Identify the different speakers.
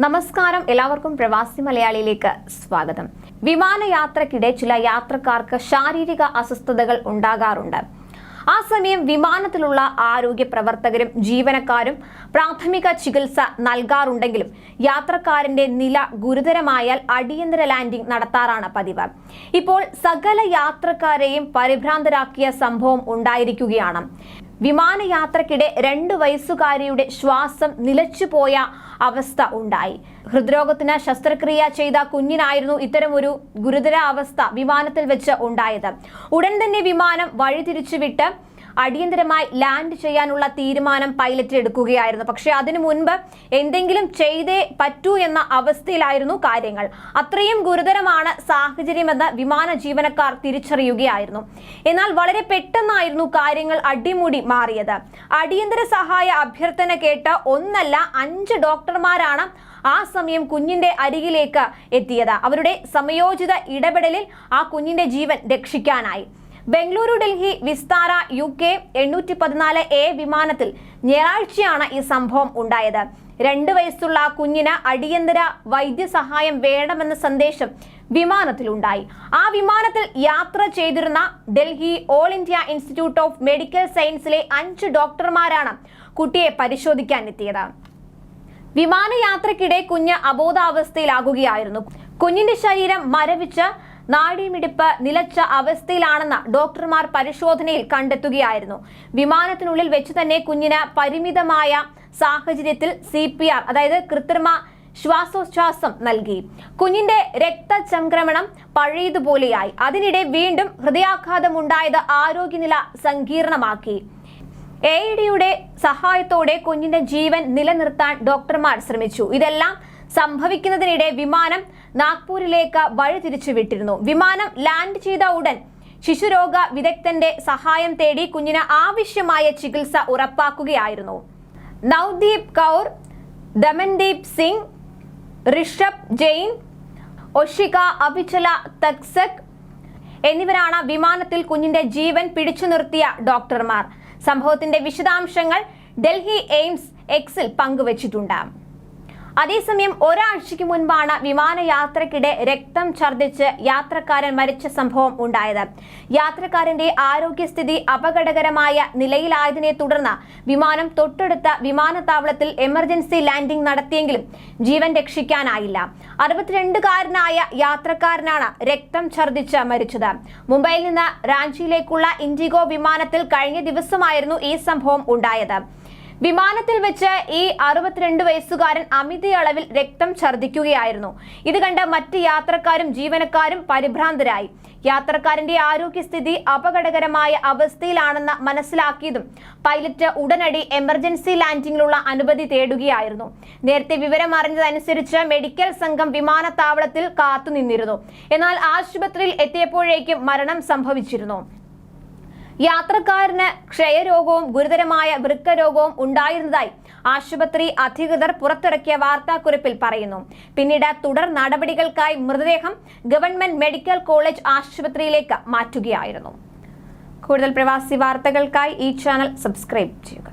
Speaker 1: നമസ്കാരം, എല്ലാവർക്കും പ്രവാസി മലയാളിയിലേക്ക് സ്വാഗതം. വിമാനയാത്രക്കിടെ ചില യാത്രക്കാർക്ക് ശാരീരിക അസ്വസ്ഥതകൾ ഉണ്ടാകാറുണ്ട്. ആ സമയം വിമാനത്തിലുള്ള ആരോഗ്യ പ്രവർത്തകരും ജീവനക്കാരും പ്രാഥമിക ചികിത്സ നൽകാറുണ്ടെങ്കിലും യാത്രക്കാരന്റെ നില ഗുരുതരമായാൽ അടിയന്തര ലാൻഡിംഗ് നടത്താറാണ് പതിവ്. ഇപ്പോൾ സകല യാത്രക്കാരെയും പരിഭ്രാന്തരാക്കിയ സംഭവം ഉണ്ടായിരിക്കുകയാണ്. വിമാനയാത്രക്കിടെ 2 വയസ്സുകാരിയുടെ ശ്വാസം നിലച്ചുപോയ അവസ്ഥ ഉണ്ടായി. ഹൃദ്രോഗത്തിന് ശസ്ത്രക്രിയ ചെയ്ത കുഞ്ഞിനായിരുന്നു ഇത്തരമൊരു ഗുരുതര അവസ്ഥ വിമാനത്തിൽ വെച്ച് ഉണ്ടായത്. ഉടൻ തന്നെ വിമാനം വഴിതിരിച്ചുവിട്ട് അടിയന്തരമായി ലാൻഡ് ചെയ്യാനുള്ള തീരുമാനം പൈലറ്റ് എടുക്കുകയായിരുന്നു. പക്ഷേ അതിനു മുൻപ് എന്തെങ്കിലും ചെയ്തേ പറ്റൂ എന്ന അവസ്ഥയിലായിരുന്നു കാര്യങ്ങൾ. അത്രയും ഗുരുതരമാണ് സാഹചര്യമെന്ന് വിമാന ജീവനക്കാർ തിരിച്ചറിയുകയായിരുന്നു. എന്നാൽ വളരെ പെട്ടെന്നായിരുന്നു കാര്യങ്ങൾ അടിമുടി മാറിയത്. അടിയന്തര സഹായ അഭ്യർത്ഥന കേട്ട് 1 അല്ല 5 ഡോക്ടർമാരാണ് ആ സമയം കുഞ്ഞിന്റെ അരികിലേക്ക് എത്തിയത്. അവരുടെ സമയോചിത ഇടപെടലിൽ ആ കുഞ്ഞിന്റെ ജീവൻ രക്ഷിക്കാനായി. ബംഗളൂരു ഡൽഹി വിസ്താര UK 814A വിമാനത്തിൽ ഞായറാഴ്ചയാണ് ഈ സംഭവം ഉണ്ടായത്. 2 വയസ്സുള്ള കുഞ്ഞിന് അടിയന്തര വൈദ്യസഹായം വേണമെന്ന സന്ദേശം വിമാനത്തിലുണ്ടായി. ആ വിമാനത്തിൽ യാത്ര ചെയ്തിരുന്ന Delhi all India institute of medical സയൻസിലെ 5 ഡോക്ടർമാരാണ് കുട്ടിയെ പരിശോധിക്കാൻ എത്തിയത്. വിമാനയാത്രക്കിടെ കുഞ്ഞ് അബോധാവസ്ഥയിലാകുകയായിരുന്നു. കുഞ്ഞിന്റെ ശരീരം മരവിച്ച് നാഡീമിടിപ്പ് നിലച്ച അവസ്ഥയിലാണെന്ന് ഡോക്ടർമാർ പരിശോധനയിൽ കണ്ടെത്തുകയായിരുന്നു. വിമാനത്തിനുള്ളിൽ വെച്ച് തന്നെ കുഞ്ഞിന് പരിമിതമായ സാഹചര്യത്തിൽ CPR അതായത് കൃത്രിമ ശ്വാസോച്ഛ്വാസം നൽകി. കുഞ്ഞിന്റെ രക്തചംക്രമണം പഴയതുപോലെയായി. അതിനിടെ വീണ്ടും ഹൃദയാഘാതമുണ്ടായത് ആരോഗ്യനില സങ്കീർണമാക്കി. AEDയുടെ സഹായത്തോടെ കുഞ്ഞിന്റെ ജീവൻ നിലനിർത്താൻ ഡോക്ടർമാർ ശ്രമിച്ചു. ഇതെല്ലാം സംഭവിക്കുന്നതിനിടെ വിമാനം നാഗ്പൂരിലേക്ക് വഴിതിരിച്ചു വിട്ടിരുന്നു. വിമാനം ലാൻഡ് ചെയ്ത ഉടൻ ശിശുരോഗ വിദഗ്ധന്റെ സഹായം തേടി കുഞ്ഞിന് ആവശ്യമായ ചികിത്സ ഉറപ്പാക്കുകയായിരുന്നു. നവ്ദീപ് കൗർ, ദമൻദീപ് സിംഗ്, ഋഷഭ് ജെയിൻ, ഒഷിക അഭിചല തക്സക് എന്നിവരാണ് വിമാനത്തിൽ കുഞ്ഞിന്റെ ജീവൻ പിടിച്ചു നിർത്തിയ ഡോക്ടർമാർ. സംഭവത്തിന്റെ വിശദാംശങ്ങൾ ഡൽഹി എയിംസ് Xൽ പങ്കുവച്ചിട്ടുണ്ട്. അതേസമയം ഒരാഴ്ചയ്ക്ക് മുൻപാണ് വിമാനയാത്രക്കിടെ രക്തം ഛർദ്ദിച്ച് യാത്രക്കാരൻ മരിച്ച സംഭവം ഉണ്ടായത്. യാത്രക്കാരന്റെ ആരോഗ്യസ്ഥിതി അപകടകരമായ നിലയിലായതിനെ തുടർന്ന് വിമാനം തൊട്ടടുത്ത വിമാനത്താവളത്തിൽ എമർജൻസി ലാൻഡിംഗ് നടത്തിയെങ്കിലും ജീവൻ രക്ഷിക്കാനായില്ല. 62-കാരനായ യാത്രക്കാരനാണ് രക്തം ഛർദ്ദിച്ച് മരിച്ചത്. മുംബൈയിൽ നിന്ന് റാഞ്ചിയിലേക്കുള്ള ഇൻഡിഗോ വിമാനത്തിൽ കഴിഞ്ഞ ദിവസമായിരുന്നു ഈ സംഭവം ഉണ്ടായത്. വിമാനത്തിൽ വെച്ച് ഈ 62 വയസ്സുകാരൻ അമിതയളവിൽ രക്തം ഛർദ്ദിക്കുകയായിരുന്നു. ഇത് കണ്ട് മറ്റ് യാത്രക്കാരും ജീവനക്കാരും പരിഭ്രാന്തരായി. യാത്രക്കാരന്റെ ആരോഗ്യസ്ഥിതി അപകടകരമായ അവസ്ഥയിലാണെന്ന് മനസ്സിലാക്കിയതും പൈലറ്റ് ഉടനടി എമർജൻസി ലാൻഡിംഗിനുള്ള അനുമതി തേടുകയായിരുന്നു. നേരത്തെ വിവരം അറിഞ്ഞതനുസരിച്ച് മെഡിക്കൽ സംഘം വിമാനത്താവളത്തിൽ കാത്തുനിന്നിരുന്നു. എന്നാൽ ആശുപത്രിയിൽ എത്തിയപ്പോഴേക്കും മരണം സംഭവിച്ചിരുന്നു. യാത്രക്കാരന് ക്ഷയരോഗവും ഗുരുതരമായ വൃക്കരോഗവും ഉണ്ടായിരുന്നതായി ആശുപത്രി അധികൃതർ പുറത്തിറക്കിയ വാർത്താക്കുറിപ്പിൽ പറയുന്നു. പിന്നീട് തുടർ നടപടികൾക്കായി മൃതദേഹം ഗവൺമെന്റ് മെഡിക്കൽ കോളേജ് ആശുപത്രിയിലേക്ക് മാറ്റുകയായിരുന്നു. കൂടുതൽ പ്രവാസി വാർത്തകൾക്കായി ഈ ചാനൽ സബ്സ്ക്രൈബ് ചെയ്യുക.